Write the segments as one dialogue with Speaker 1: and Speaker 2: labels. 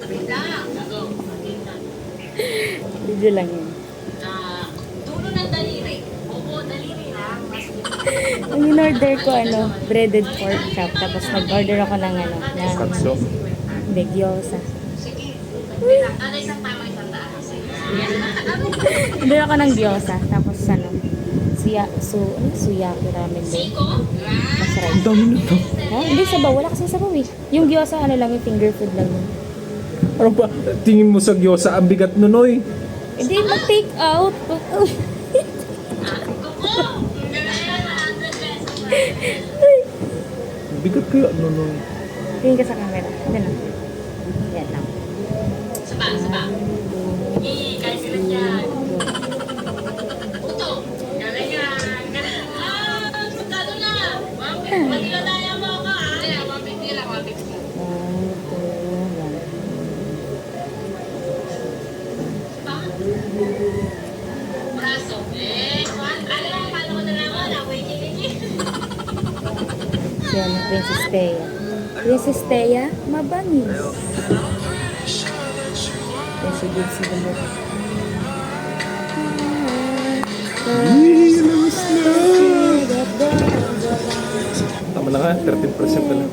Speaker 1: Video lang yun.
Speaker 2: Dulo ng daliri. Opo, daliri lang.
Speaker 1: Ang in-order ko, breaded pork chop. Tapos nag-order ako ng
Speaker 3: Katso.
Speaker 1: hindi, gyoza.
Speaker 2: Sige. Ano isang tama, isang daan?
Speaker 1: Order ako ng gyoza. Tapos suyaki ramen din.
Speaker 2: Siko?
Speaker 1: Masarap.
Speaker 3: Ang dami nito.
Speaker 1: Ha? Hindi, sabaw. Wala kasing sabaw eh. Yung gyoza, lang, yung finger food lang yun.
Speaker 3: Ano ba? Tingin mo sa gyosa, ang bigat nunoy.
Speaker 1: Hindi, mag-take out.
Speaker 3: Bigat kaya nunoy.
Speaker 1: Tingin ka sa camera. Yan lang. Yan lang.
Speaker 2: Saba, saba. Sige, kahit sila dyan. Puto. Galing yan. Galing. Magkano na? Magkilala mo ako ha? Hindi, 150 lang, 150. Braso. Ano lang, paano ko na lang ako? Nakuikilig.
Speaker 1: Yan, Princess Thea. Princess Thea, mabangis. Yan si Dulce Dumbo.
Speaker 3: Tama na nga, 13% na lang.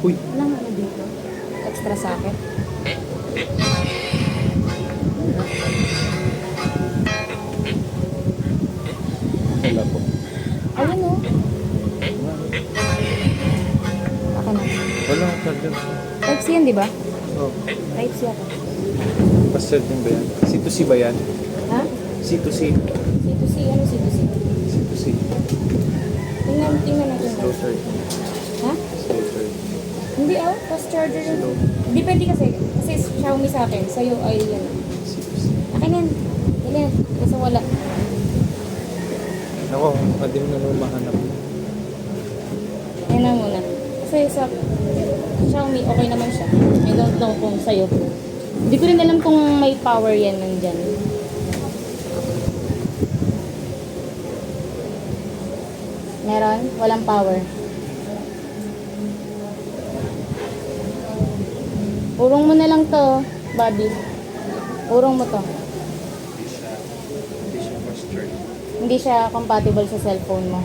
Speaker 3: Uy,
Speaker 1: Walang ano dito? Extra sa akin?
Speaker 3: wala po.
Speaker 1: Ayun o. Ako na.
Speaker 3: Wala, charger.
Speaker 1: Type C yan, di ba?
Speaker 3: Oh,
Speaker 1: Type C ako.
Speaker 3: pa-charging ba yan? C2C ba yan?
Speaker 1: Ha?
Speaker 3: C2C.
Speaker 1: C2C, ano C2C?
Speaker 3: C2C.
Speaker 1: Tingnan natin.
Speaker 3: Slow charge.
Speaker 1: Ha?
Speaker 3: Slow charge.
Speaker 1: Hindi fast charger yun. Depende kasi Xiaomi sa akin. Sa'yo ay yan.
Speaker 3: C2C.
Speaker 1: Akin yan. Yan. Kasi wala.
Speaker 3: Ako, pwede mo na naman mahanap.
Speaker 1: Yan na muna. Kasi sa Xiaomi, okay naman siya. I don't know kung sa'yo. Hindi ko rin alam kung may power yan nandyan. Meron? Walang power. Urong mo na lang to, Bobby. Urong mo to.
Speaker 3: Hindi siya fast charge.
Speaker 1: Hindi siya compatible sa cellphone mo.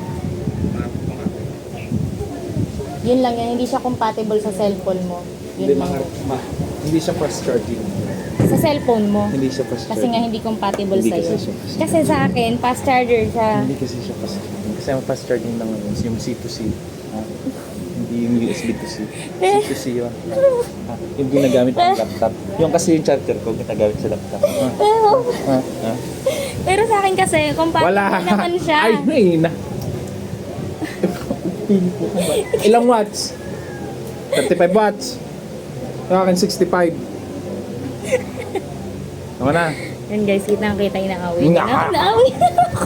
Speaker 1: Yun lang yan, hindi siya compatible sa cellphone mo.
Speaker 3: Hindi,
Speaker 1: Yun lang.
Speaker 3: hindi siya fast charging.
Speaker 1: Sa cellphone mo.
Speaker 3: Hindi siya fast
Speaker 1: Kasi nga
Speaker 3: charging.
Speaker 1: hindi compatible
Speaker 3: Hindi
Speaker 1: sa'yo.
Speaker 3: kasi siya fast
Speaker 1: Kasi sa akin, fast charger siya.
Speaker 3: Hindi kasi siya fast charging. Kasi ang fast charging lang yun, yung C2C. Ha? Hindi yung USB to C. C2C yun. Ha? Yung ginagamit ng laptop. Yung kasi yung charger ko, ginagamit sa laptop. Ha?
Speaker 1: Pero,
Speaker 3: Ha? Ha?
Speaker 1: pero sa akin kasi, compatible
Speaker 3: Wala!
Speaker 1: naman siya.
Speaker 3: Ay, may na. Ilang watts? 35 watts. Sa akin, 65. Tama na.
Speaker 1: Yan guys, kitang-kita yung nakawin.
Speaker 3: Nga!
Speaker 1: Nakawin ako.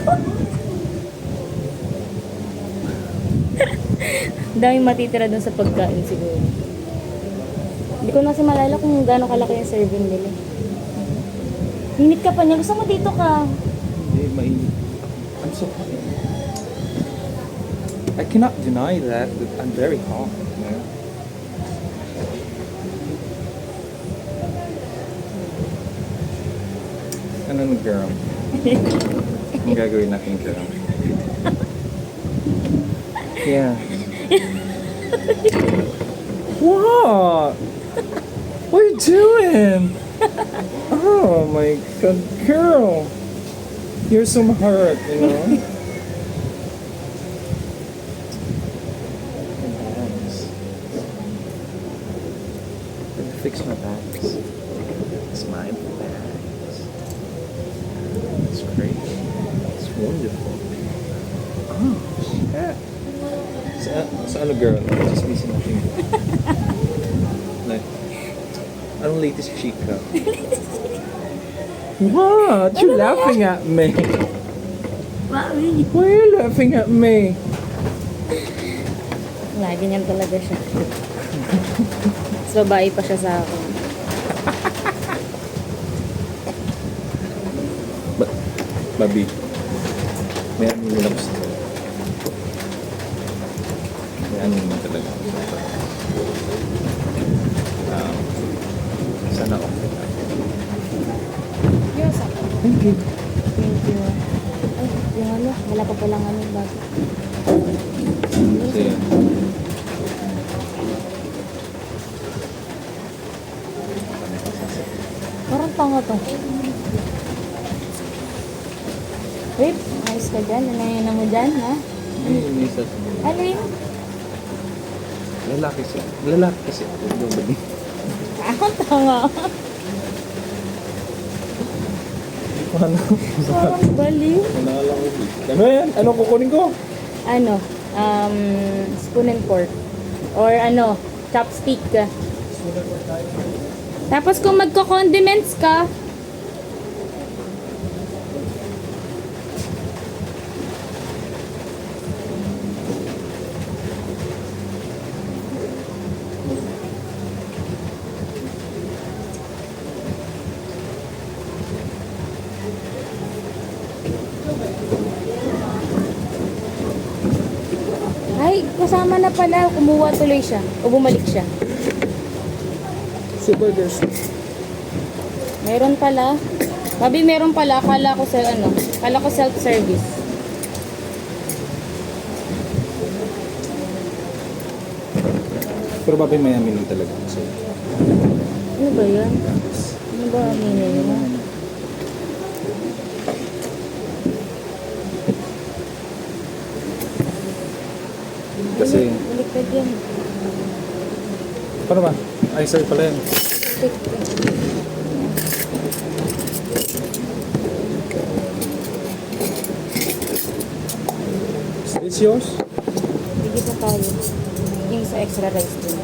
Speaker 1: Daming matitira dun sa pagkain siguro. Hindi ko na kasi malala kung gaano kalaki yung serving nila. Hinit ka pa niya. Gusto mo dito ka?
Speaker 3: Hindi, mainit. I'm so hot. I cannot deny that I'm very hot. Yeah. Ano nung girl? Ang gagawin natin girl? Yeah. What? What are you doing? Oh my god, girl. You're so hurt, you know? Fix my bags. It's my bags. It's great. It's wonderful. Oh, shit. Sa ano girl? Just missing natin. Like, anong latest chika? What? You're laughing at me. Why are you laughing at me?
Speaker 1: Lagi niyan talaga siya. Mas babae pa siya sa akin.
Speaker 3: Babi, may ano yung gusto. May ano naman talaga. Sana okay.
Speaker 1: Yes,
Speaker 3: Thank you.
Speaker 1: thank you. Ay, yung ano, wala pa palang ano, bago.
Speaker 3: Kasi,
Speaker 1: Parang tanga to. Wait, ayos ka dyan. Ano yun mo dyan, ha?
Speaker 3: may isa sa mga.
Speaker 1: Alin?
Speaker 3: Lalaki siya. Lalaki kasi ako. Nobody.
Speaker 1: Ako tanga.
Speaker 3: Ano?
Speaker 1: Parang baliw.
Speaker 3: Nalala ko. Ano yan? Anong kukunin ko?
Speaker 1: Ano, spoon and fork. Or ano, chopstick. Tapos kung magko-condiments ka, ay, kasama na pala. Kumuha tuloy siya. O bumalik siya.
Speaker 3: Super girls.
Speaker 1: Meron pala. Babi, meron pala. Kala ko sa ano. Kala ko self-service.
Speaker 3: Pero babi may amin lang talaga. So,
Speaker 1: Ano ba yan? Ano ba aminin mo?
Speaker 3: kasi,
Speaker 1: Baliktad yan.
Speaker 3: paano ba? Ay, sorry pala yan. Is this yours?
Speaker 1: Bigyan pa tayo. Yung sa extra rice din.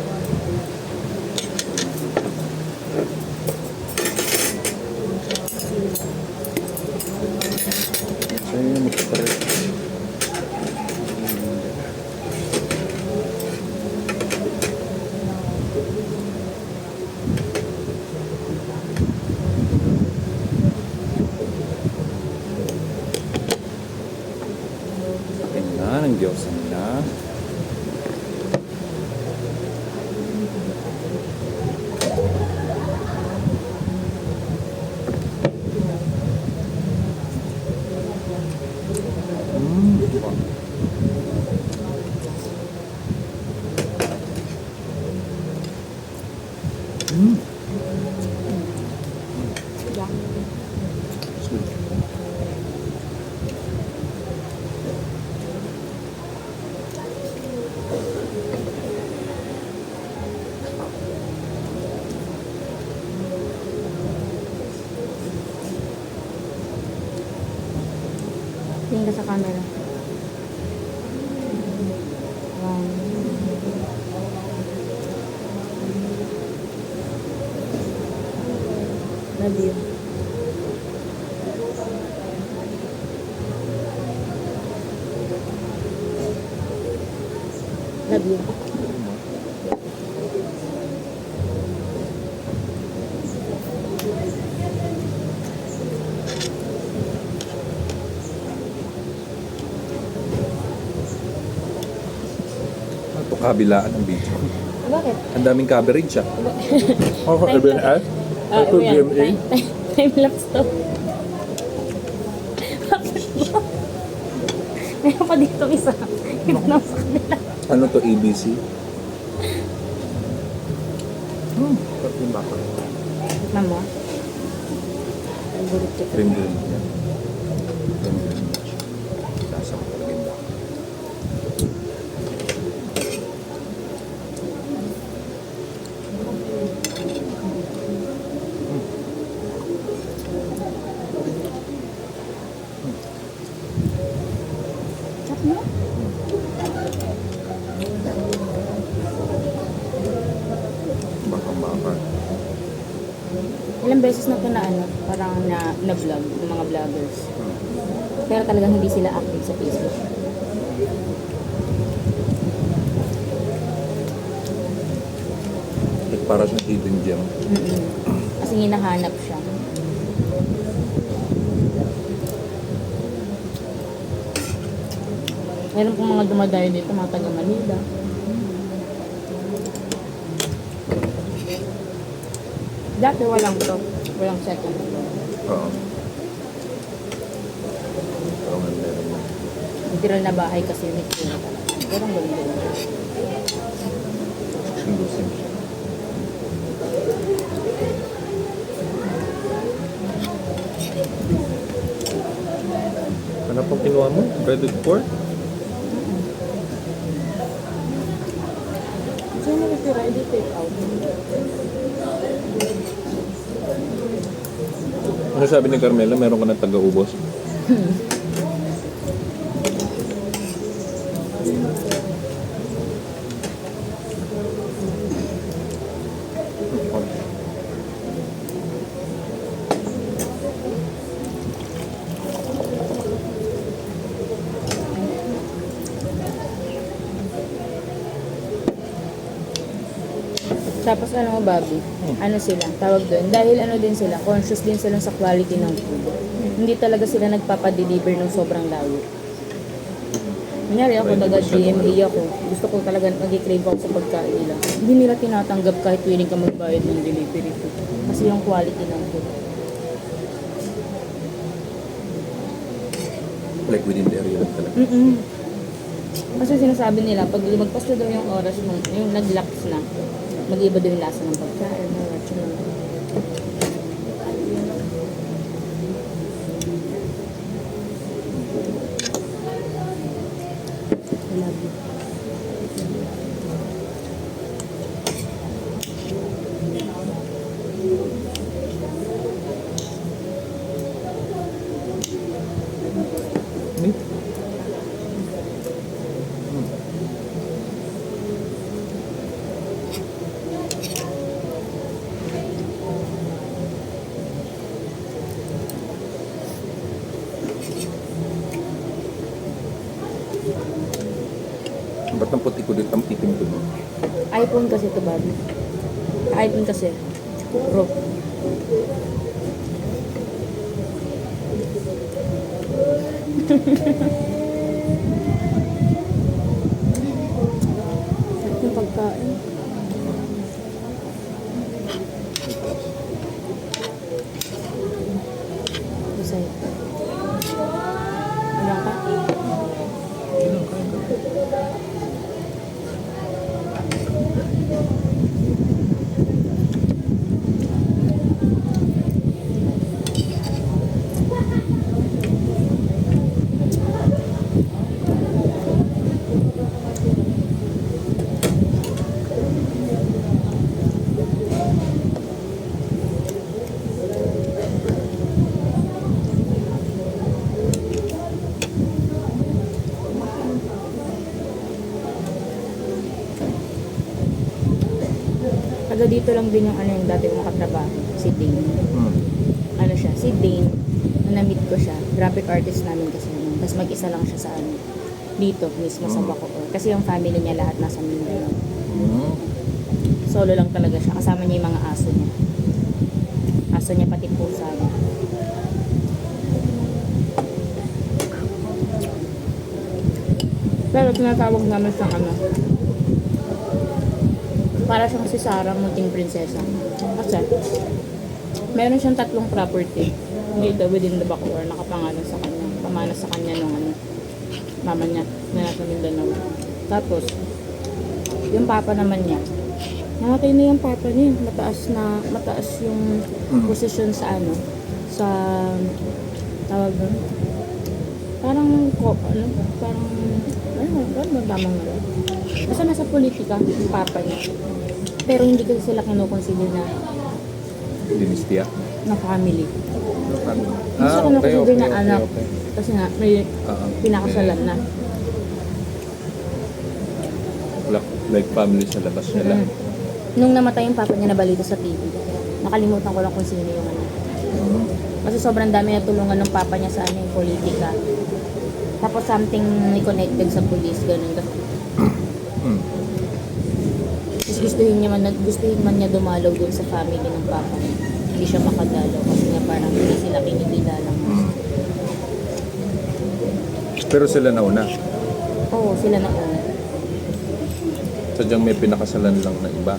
Speaker 3: So, yun, magpapalit. Akin na, ng Diyos na.
Speaker 1: Yeah.
Speaker 3: Sweet.
Speaker 1: Tingin ka sa camera. Wow. Love you. Love you.
Speaker 3: Ito kabilaan ng video.
Speaker 1: Bakit?
Speaker 3: Ang daming coverage ah. Oh,
Speaker 1: Time
Speaker 3: LBNA?
Speaker 1: Ano yan?
Speaker 3: LBNA?
Speaker 1: Time-lapse to. Bakit ba? Meron pa dito isa. Iba na sa kanila.
Speaker 3: Ano to, ABC? Ito yung baka.
Speaker 1: Tikman mo. Ang bulit chicken.
Speaker 3: Cream green. Yan. Cream green. Lasa ko talaga yung baka.
Speaker 1: Sarap mo?
Speaker 3: Baka.
Speaker 1: Ilang beses na ito na ano, parang na-vlog ng mga vloggers. Pero talagang hindi sila active sa Facebook.
Speaker 3: Like para sa hidden gem.
Speaker 1: Kasi hinahanap siya. Meron pong mga dumadayo dito, mga taga Manila. Dati walang to. Walang second.
Speaker 3: Oo. Oo nga, meron na.
Speaker 1: Literal na bahay kasi yung itsura talaga. Pero ang ganda.
Speaker 3: Exclusive. Ano pong kinuha mo? Breaded pork?
Speaker 1: So, mo ito ready take out.
Speaker 3: Ano sabi ni Carmela? Meron ka ng taga-ubos?
Speaker 1: Tapos ano mo, Bobby? Ano sila? Tawag doon. Dahil ano din sila, conscious din sila sa quality ng food. Hindi talaga sila nagpapadeliver ng sobrang layo. Kunyari ako, taga-GMA ako. Gusto ko talaga mag-crave ako sa pagkain nila. Hindi nila tinatanggap kahit willing ka magbayad ng delivery fee. Kasi yung quality ng food.
Speaker 3: Like within the area lang talaga.
Speaker 1: Kasi sinasabi nila, pag lumagpas na daw yung oras mo, yung nag-lapse na, mag-iba daw yung lasa ng pagkain. I love you.
Speaker 3: Meat? Ba't ang puti ko dito, ang itim ko dito?
Speaker 1: iPhone kasi ito, Bobby. iPhone kasi. Pro. Sarap ng pagkain. Masaya. Ano ka? Taga dito lang din yung ano yung dati kong katrabaho, si Dane. Ano siya, si Dane, nung na-meet ko siya, graphic artist namin kasi yun. Tapos mag-isa lang siya sa ano, dito mismo sa Bacoor. Kasi yung family niya lahat nasa Mindanao. Solo lang talaga siya, kasama niya yung mga aso niya. Aso niya pati pusa niya. Pero tinatawag namin siyang ano, para siyang si Sarah, munting prinsesa. Kasi, meron siyang 3 property dito within the Bacoor, nakapangalan sa kanya. Pamana sa kanya nung ano, mama niya, na nasa Mindanao. Tapos, yung papa naman niya, namatay na yung papa niya. Mataas yung posisyon sa ano, sa, tawag doon, parang, ano ba tamang ano? Kasi nasa politika, yung papa niya. Pero hindi kasi sila kinukonsider na
Speaker 3: Dynastia?
Speaker 1: na family. Hindi
Speaker 3: Ah,
Speaker 1: sila
Speaker 3: okay,
Speaker 1: kinukonsider
Speaker 3: okay,
Speaker 1: na
Speaker 3: okay,
Speaker 1: anak.
Speaker 3: okay.
Speaker 1: Kasi nga, may pinakasalan na.
Speaker 3: Like family sa labas nila.
Speaker 1: Nung namatay yung papa niya, nabalito sa TV. Nakalimutan ko lang kung sino yung ano. Kasi sobrang dami na tulungan ng papa niya sa ano, yung politika. Tapos something connected sa police, ganun. Tapos gustuhin man niya dumalaw dun sa family ng papa niya. Hindi siya makadalaw kasi nga parang hindi sila kinikilalang.
Speaker 3: Pero sila nauna.
Speaker 1: Oo, sila na una.
Speaker 3: Sadyang may pinakasalan lang na iba.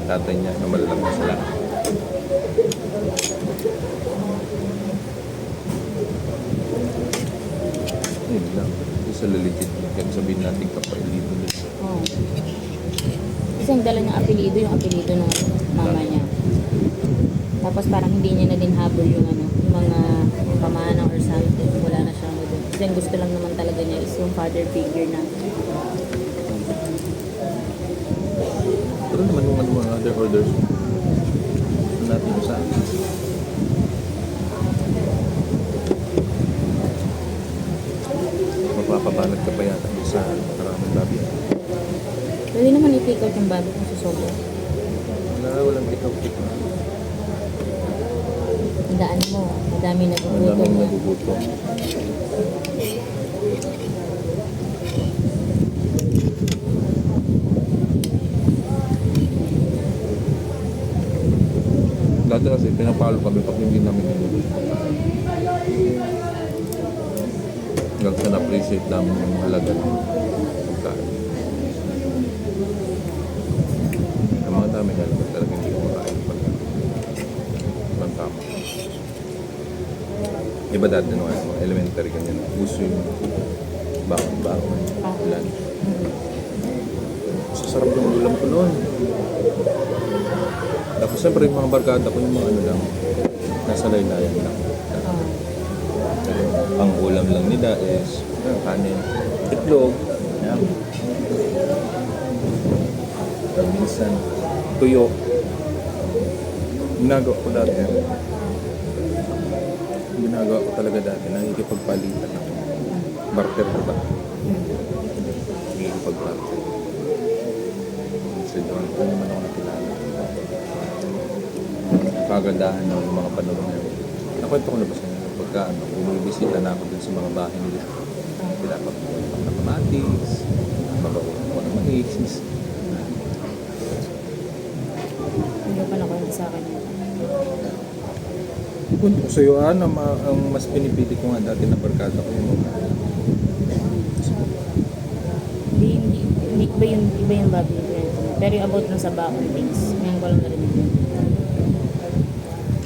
Speaker 3: Tatay niya na malalang kasalanan. sila legit. Kaya sabihin natin kapailido nila.
Speaker 1: Oo. Kasi ang dala niyang apelido, yung apelido ng mama niya. Tapos parang hindi niya na din habol yung ano, yung mga pamana or something. Wala na siyang ano. Kasi ang gusto lang naman talaga niya is yung father figure na.
Speaker 3: Pero naman yung mga other orders. Ano natin sa mapapabanat ka pa yata sa maraming babi.
Speaker 1: Pwede naman i-take out yung babi kung susobra.
Speaker 3: Walang tiktok.
Speaker 1: Ang daan mo, madami
Speaker 3: Ang
Speaker 1: nagugutom.
Speaker 3: daming nagugutom. Dati kasi pinapalo kami pag hindi namin nagugutom. Hanggang sa na-appreciate namin yung halaga ng pagkain. Ang mga dami na naman talaga hindi kumakain ng pagkain. Ibang tama. Iba dati nung elementary ganyan. Uso yung bakon-bakon. Lunch. Sasarap ng ulam ko noon. Tapos siyempre yung mga barkada ko yung mga ano lang. Nasa laylayan lang.
Speaker 1: Oo.
Speaker 3: Ang ulam lang nila is kanin, itlog, yan. Minsan, tuyo. Ginagawa ko talaga dati, nakikipagpalitan ako. Barter ko ba? Nakikipag-barter. Kasi doon, kung naman ako nakilala. Kagandahan ng mga panahon na yun. Nakwento ko na ba sa inyo? Pagka bumibisita na ako dun sa mga bahay nila. Pinapagawa ng kamatis, magawa ko ng mais.
Speaker 1: Hindi pa nakwento sa akin.
Speaker 3: Kung sa iyo, ang mas pinipili ko nga dati na barkada ko yung mga
Speaker 1: Hindi iba yung babi yung kwento mo. Pero yung about ng sa baon things, ngayon ko lang narinig yun.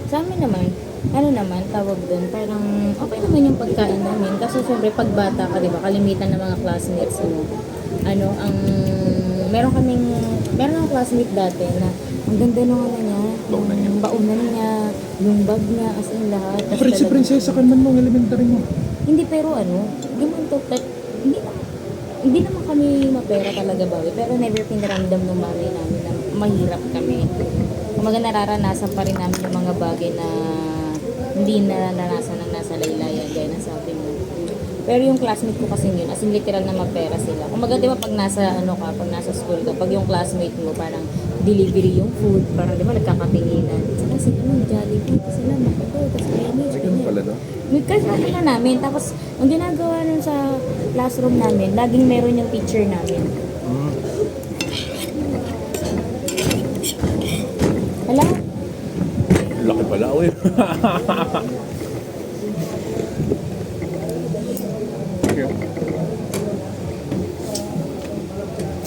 Speaker 1: Sa amin naman, ano naman, tawag doon, parang okay naman yung pagkain namin. Kasi syempre, pag bata ka, di ba, kalimitan ng mga classmates mo, meron akong classmate dati na ang ganda nung ano niya, yung baunan niya, yung bag niya, as in lahat. Tas talagang-
Speaker 3: prinsesa ka naman mong elementary mo.
Speaker 1: Hindi, pero ganun to, hindi naman kami mapera talaga bawi, pero never pinaramdam ng mami namin na mahirap kami. Kumaga nararanasan pa rin namin yung mga bagay na hindi na naranasan ng nasa laylayan, gaya ng sabi mo. Pero yung classmate ko kasi yun, as in literal na mapera sila. Kumaga di ba pag nasa pag nasa school ka, pag yung classmate mo parang delivery yung food, parang di ba nagkakatinginan. Saka sila Jollibee, sila Makato, tapos Chinese,
Speaker 3: Ganun pala, no?
Speaker 1: Kasi na namin, tapos ang ginagawa nun sa classroom namin, laging meron yung teacher namin. Hala?
Speaker 3: Laki pala, uy.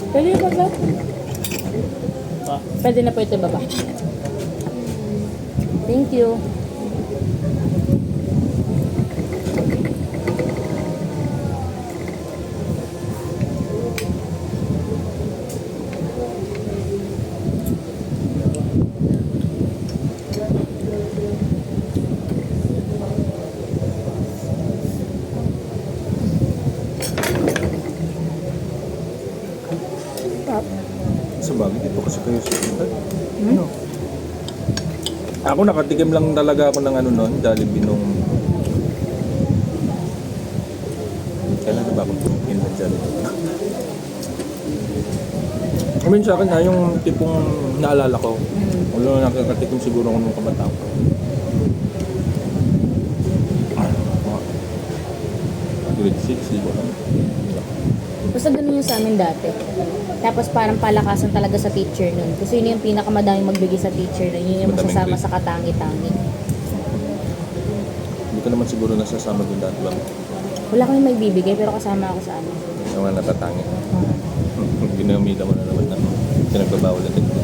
Speaker 1: Pwede na ba? Pwede na po ito baba. Thank you.
Speaker 3: Sa bagay, dito kasi kayo sa ciudad. Ano? Ako nakatikim lang talaga ako ng ano noon, Jollibee nung... Kailan na ba ako tumikim ng Jollibee? I mean sa akin na yung tipong naalala ko. Wala na nakatikim siguro ako nung kabataan ko. Grade 6, di ba?
Speaker 1: Basta ganun yung sa amin dati. Tapos parang palakasan talaga sa teacher nun. Kasi yun yung pinakamadaming magbigay sa teacher nun. Yun yung
Speaker 3: Madaming
Speaker 1: masasama
Speaker 3: grade.
Speaker 1: sa katangi-tangi.
Speaker 3: Hindi ko naman siguro nasasama doon dati ba?
Speaker 1: Wala kami may bibigay pero kasama ako sa amin.
Speaker 3: Yung mga natatangi. Ginamita mo na naman na pinagbabawal na dito.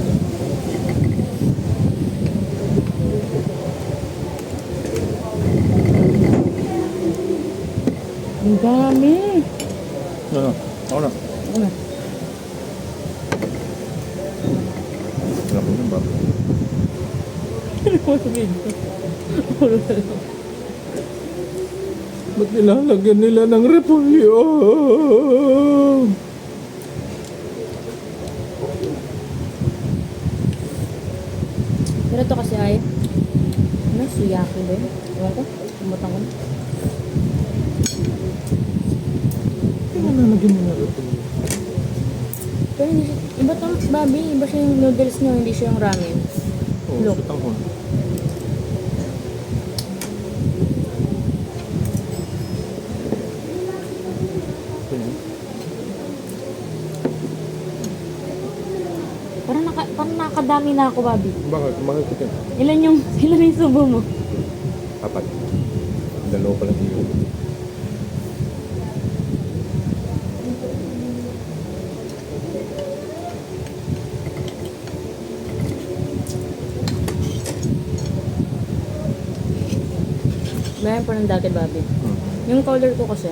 Speaker 1: Ang dami!
Speaker 3: Ano? Ako na.
Speaker 1: Ano?
Speaker 3: Wala ko yun ba?
Speaker 1: Ano mo sabihin ko? Ulo na lang.
Speaker 3: Ba't nilalagyan nila ng repolyo?
Speaker 1: Pero ito kasi ay, ano, suyaki ba yun? Ewan ko, kumutang ko.
Speaker 3: Ano nalagyan nila ng repolyo?
Speaker 1: Pero hindi siya, iba tong babi, iba siya yung noodles niya, hindi siya yung ramen.
Speaker 3: Oo,
Speaker 1: Look.
Speaker 3: sutang ko.
Speaker 1: Parang nakadami na ako, babi.
Speaker 3: Bakit? Bakit ito?
Speaker 1: Ilan yung subo mo?
Speaker 3: Apat. Dalawa pa lang yun.
Speaker 1: Meron pa ng dati, babi. Yung color ko kasi,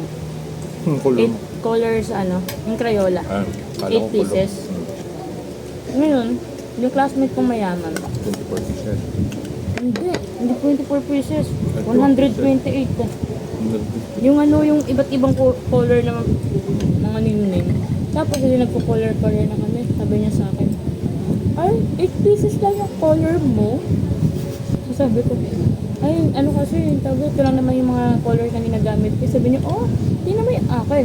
Speaker 3: Kulong.
Speaker 1: 8 colors, ano, yung Crayola.
Speaker 3: Ah,
Speaker 1: 8 pieces. Ngayon, yung classmate kong mayaman,
Speaker 3: 24 pieces.
Speaker 1: hindi 24 pieces, 128 eh. Yung ano, yung iba't ibang color ng mga name. Tapos hindi nagpo-color-color na kami. Sabi niya sa akin, ay, 8 pieces lang yung color mo. So sabi ko, ay, ano kasi, sabi ko lang naman yung mga color na ginagamit ko. Sabi niya, oh, di naman yung akin.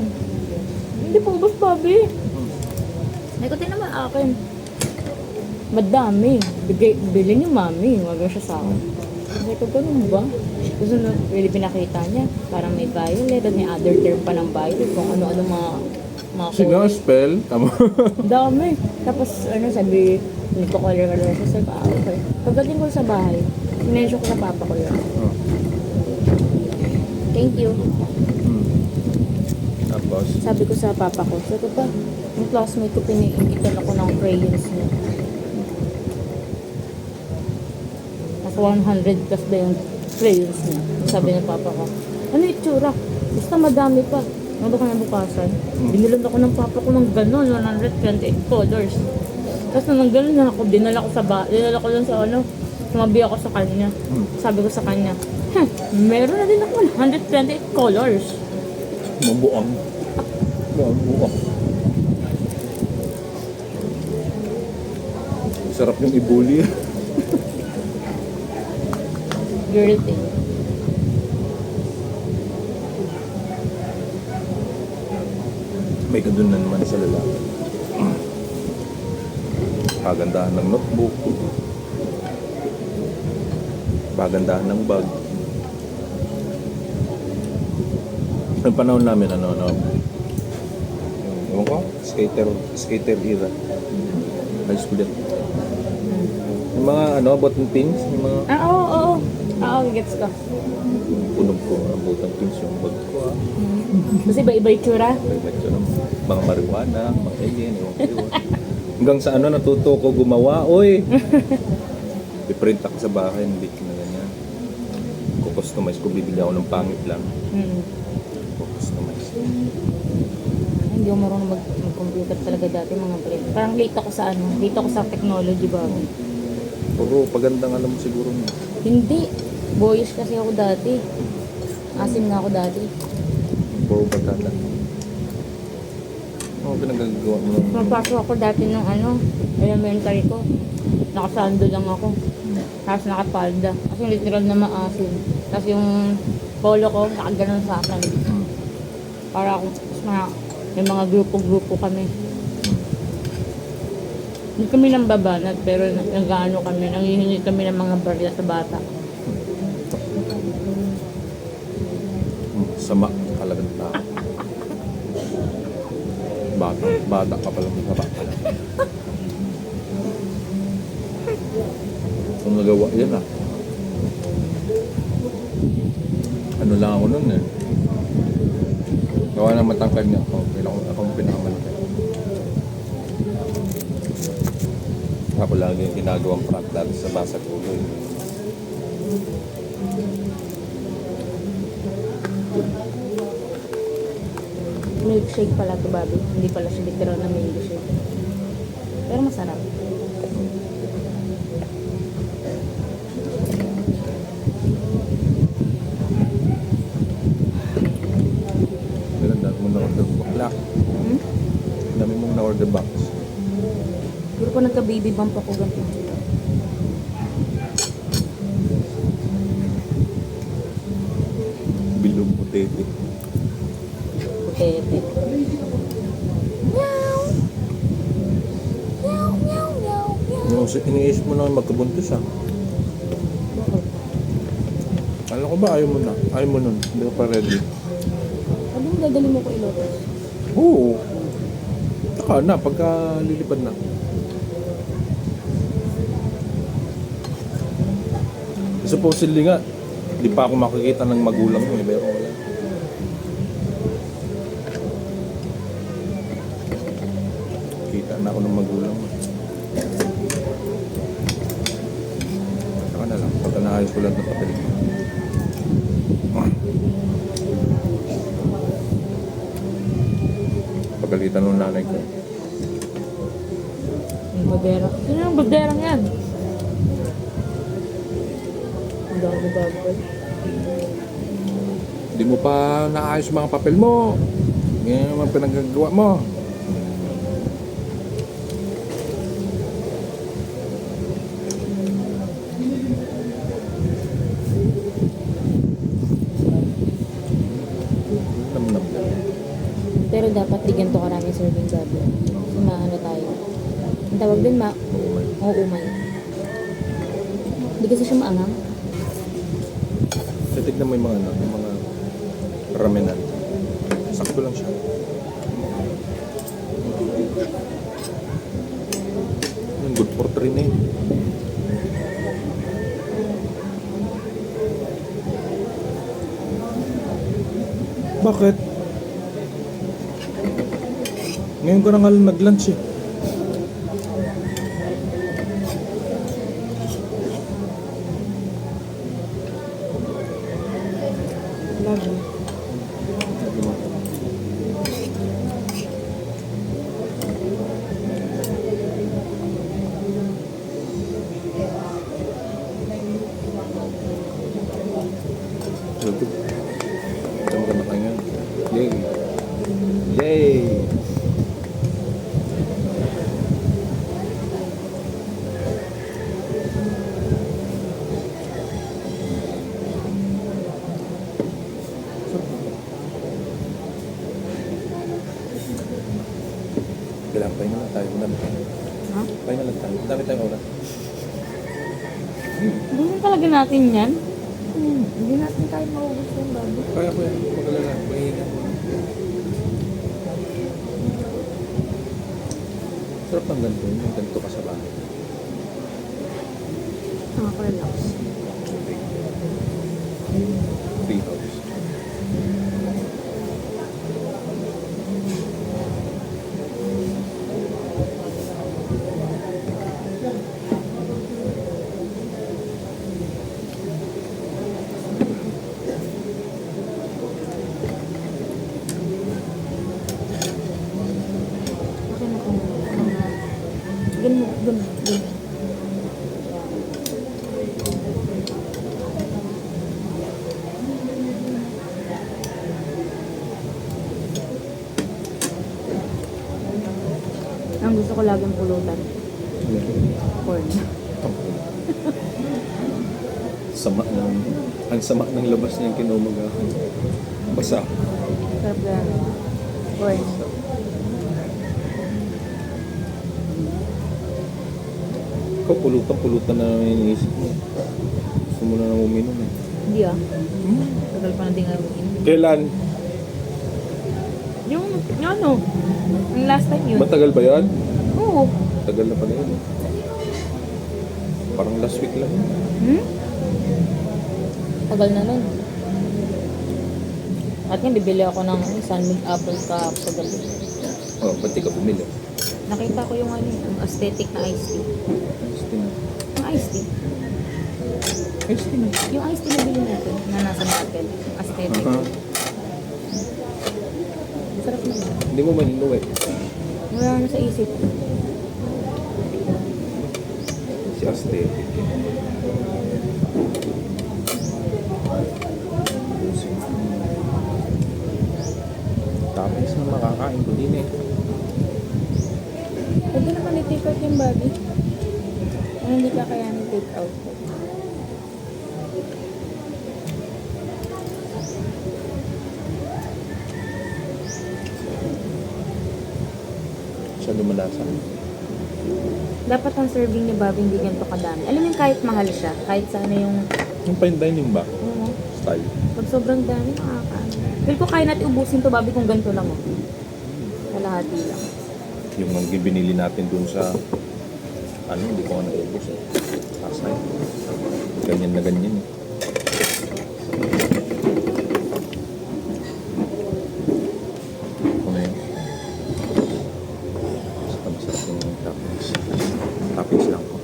Speaker 1: Hindi po, boss, babi. Sabi ko, di naman akin. Madami. Bili niyo, mami. Wag siya sa akin. Sabi ko, ganun ba? Tapos really pinakita niya. Parang may violet at may other term pa ng violet. Kung ano-ano mga
Speaker 3: Sige,
Speaker 1: color.
Speaker 3: spell. Tama.
Speaker 1: Dami. Tapos, ano, sabi, nagpo-color-color siya. Sabi ko, okay. Pagdating ko sa bahay, sinensyo ko sa papa ko yun.
Speaker 3: Oh.
Speaker 1: Thank you.
Speaker 3: Tapos,
Speaker 1: Sabi ko sa papa ko, sabi ko pa, yung classmate ko, piniingitan ako ng crayons niya. Nasa 100 plus ba yung crayons niya? Sabi ng papa ko, ano yung itsura? Basta madami pa. Ano ba kinabukasan? Binilan ako ng papa ko ng gano'n, 128 colors. Tapos nang gano'n na ako, dinala ko lang sa ano, sumabi ako sa kanya. Sabi ko sa kanya, meron na din ako 128 colors.
Speaker 3: mabuang. Mabuang. Sarap yung ibuli.
Speaker 1: Guilty.
Speaker 3: May kadun na naman sa lalaki. Pagandahan ng notebook. Pagandahan ng bag. Ang panahon namin, ewan ko, skater era. High school din. Yung mga, button pins, yung mga
Speaker 1: Oo. Oo, gets ko.
Speaker 3: punog ko, ang button pins yung bag ko.
Speaker 1: Kasi iba-iba yung tsura.
Speaker 3: Lecture ng mga marijuana, mga alien, ewan ko yun. Hanggang sa natuto ko gumawa, oy! I-print ako sa bahay, hindi ko na ganyan. Kukustomize ko, bibili ako ng pangit lang. Kukustomize.
Speaker 1: Hindi ako marunong mag-computer talaga dati, mga pre. Parang late ako sa technology ba?
Speaker 3: Puro pagandang alam mo siguro niya.
Speaker 1: Hindi. Boyish kasi ako dati. Asim nga ako dati.
Speaker 3: Puro pagkata. Ano pinagagawa mo nun?
Speaker 1: Napasok ako dati ng elementary ko. Nakasando lang ako. Tapos nakapalda. Kasi literal na maasim. Tapos yung polo ko, nakaganon sa akin. Para ako, may mga grupo-grupo kami. Hindi kami nang babanat, pero nag-ano kami, nangihingi kami ng mga barya sa bata.
Speaker 3: Sama talagang tao. Bata ka pala sa bata. Kung nagawa yan ano lang ako nun eh. Gawa ng matangkad niya ako. Kailangan akong pinakamalaki. Ako lagi yung ginagawang prank dati sa basag ulo.
Speaker 1: Milkshake. shake pala to, Bobby. Hindi pala siya literal na mango shake. Pero masarap.
Speaker 3: Meron dami mong na-order box.
Speaker 1: Hmm?
Speaker 3: Dami mong na-order box.
Speaker 1: Pero pa nagka-baby bump ako ganito.
Speaker 3: Bilog putete.
Speaker 1: Putete.
Speaker 3: Yung iniisip mo na magkabuntis ah. Alam ko ba ayaw mo na? Ayaw mo nun. Hindi ka pa ready.
Speaker 1: Sabi mo dadali mo ko ilotos.
Speaker 3: Oo. Saka na, pagka lilipad na. Supposedly nga, di pa ako makikita ng magulang mo eh, pero wala. Kita na ako ng magulang mo. Saka na lang, pagka naayos ko lang ng papel. Pagalitan ng nanay ko.
Speaker 1: Yung badera. Sino yung baderang yan? Ang dami bagay.
Speaker 3: Hindi mo pa naayos mga papel mo. Yan naman pinagagawa mo. Nam-nam.
Speaker 1: Pero dapat bigyan to karami serving gabi. Kasi maano tayo. Ang tawag din oo, umay. Hindi kasi siya maangang.
Speaker 3: Titignan mo yung mga, yung mga ramenan. Sakto lang siya. Yung good for 3 na yun. Bakit? Ngayon ko na nga lang nag-lunch eh.
Speaker 1: Love.
Speaker 3: Good. Ito maganda ka ngayon. Yay! Yay! Kailangan pahinga lang tayo. Madami tayo.
Speaker 1: Ha?
Speaker 3: Pahinga lang tayo. Madami tayong oras.
Speaker 1: Ganyan talaga natin yan. Hindi natin tayo maubos yung bago.
Speaker 3: Kaya ko yan. Mag-alala. Pahinga. Sarap ng ganito. Yung ganito ka sa bahay.
Speaker 1: Nakaka-relax.
Speaker 3: Free house.
Speaker 1: Okay na kung ganun. Ang gusto ko laging pulutan. Corn.
Speaker 3: Sama ng... Ang sama ng labas niya yung kinumagahan. Basa.
Speaker 1: Sarap yan. Corn.
Speaker 3: Ikaw pulutan na iniisip mo. Gusto mo na nang uminom eh.
Speaker 1: Hindi ah. Tagal pa natin ngayon.
Speaker 3: Kailan?
Speaker 1: Yung ano, yung last time yun.
Speaker 3: Matagal ba yan?
Speaker 1: Oo.
Speaker 3: Tagal na pala yun. Parang last week lang.
Speaker 1: Tagal na nun. At nga, bibili ako ng sunmilk apple sa gabi.
Speaker 3: Oh, ba't di ka bumili?
Speaker 1: Nakita ko yung ano, yung aesthetic na iced tea.
Speaker 3: Ayos din.
Speaker 1: Yung iced tea.
Speaker 3: Ayos din.
Speaker 1: Yung iced tea na bili natin, na nasa natin. Yung aesthetic.
Speaker 3: Aha.
Speaker 1: Gusto Sarap na.
Speaker 3: Hindi mo maninuwi.
Speaker 1: Wala na sa isip.
Speaker 3: Si aesthetic. Tapos na makakain ko din eh.
Speaker 1: Pwede naman i-take out yung Bobby. Ano hindi ka kaya ni-take out?
Speaker 3: Siya lumalasa.
Speaker 1: Dapat ang serving ni Bobby hindi ganito kadami. Alam mo yung kahit mahal siya, kahit sa ano yung,
Speaker 3: Yung fine dining ba?
Speaker 1: ano,
Speaker 3: Style.
Speaker 1: pag sobrang dami, nakakaano. Feel ko kaya natin ubusin to Bobby kung ganito lang oh. Kalahati lang.
Speaker 3: Yung mga binili natin dun sa ano, hindi ko nga naubos eh. Asay. Ganyan na ganyan eh. Ano yun? Basta masarap yung toppings. Toppings lang ko.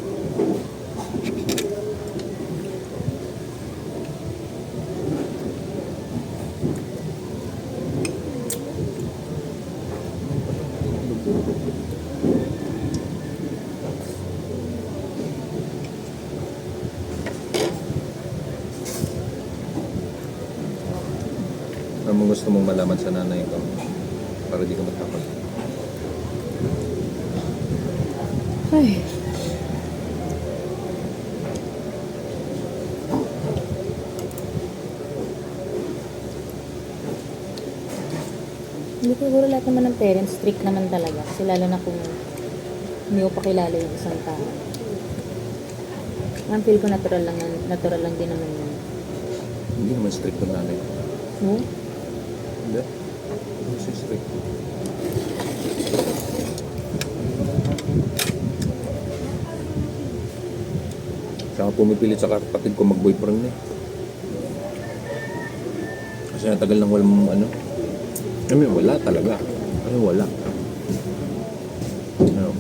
Speaker 3: Ano mo gusto mong malaman sa nanay ko para di ka matakot?
Speaker 1: Ay. Hindi siguro lahat naman ng parents strict naman talaga. Kasi lalo na kung hindi ko pa kilala yung isang tao. Ang feel ko natural lang din naman yun.
Speaker 3: Hindi naman strict ang nanay ko.
Speaker 1: No?
Speaker 3: Hindi. Hindi siya strict. Siya nga pumipilit sa kapatid ko mag-boyfriend eh. Kasi natagal nang walang ano. I mean, wala talaga. Ay, wala. Ano?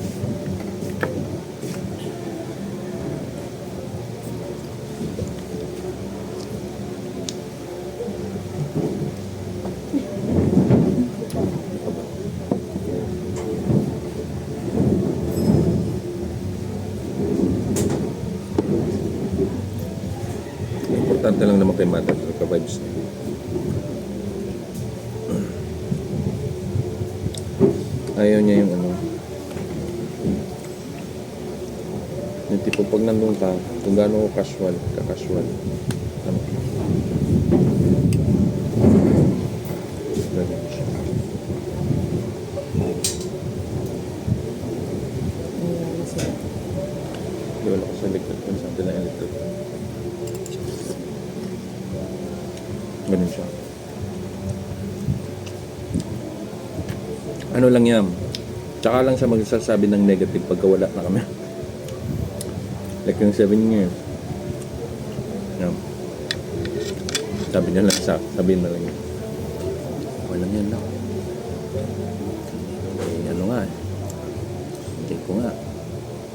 Speaker 3: Importante lang naman kay mother ka vibes niya. Ayaw niya yung ano. Yung tipo pag nandun ka, kung gaano ko casual, ka-casual. Ano? Ganun siya.
Speaker 1: Ayan na sila.
Speaker 3: Di wala ko sa electric fan, sa atin na electric fan. Ganun siya. Ano lang yan. Tsaka lang siya magsasabi ng negative pagka wala na kami. Like yung 7 years. Yan. Sabi niya lang, sabihin na lang yun. Okay lang yan lang. Eh, ano nga eh. Check ko nga.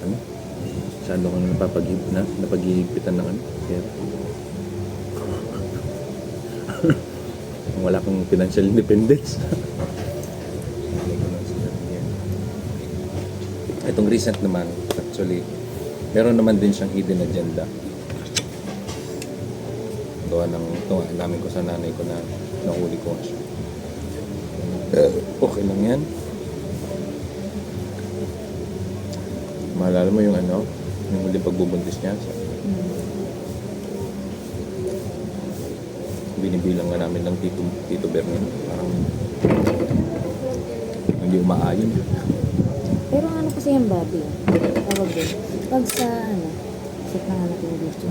Speaker 3: Ano? Saan kang napag-iigpitan ng ano? Kaya, wala kang financial independence. Itong recent naman, actually, meron naman din siyang hidden agenda. Gawa ng ito, alamin ko sa nanay ko na nahuli ko siya. Okay lang yan. Maalala mo yung ano, yung huling pagbubuntis niya. Binibilang nga namin ng Tito Bernin. Parang hindi umaayon.
Speaker 1: Pero ano kasi yung Bobby? Tawag din. Pag sa ano, check na nga natin yung video.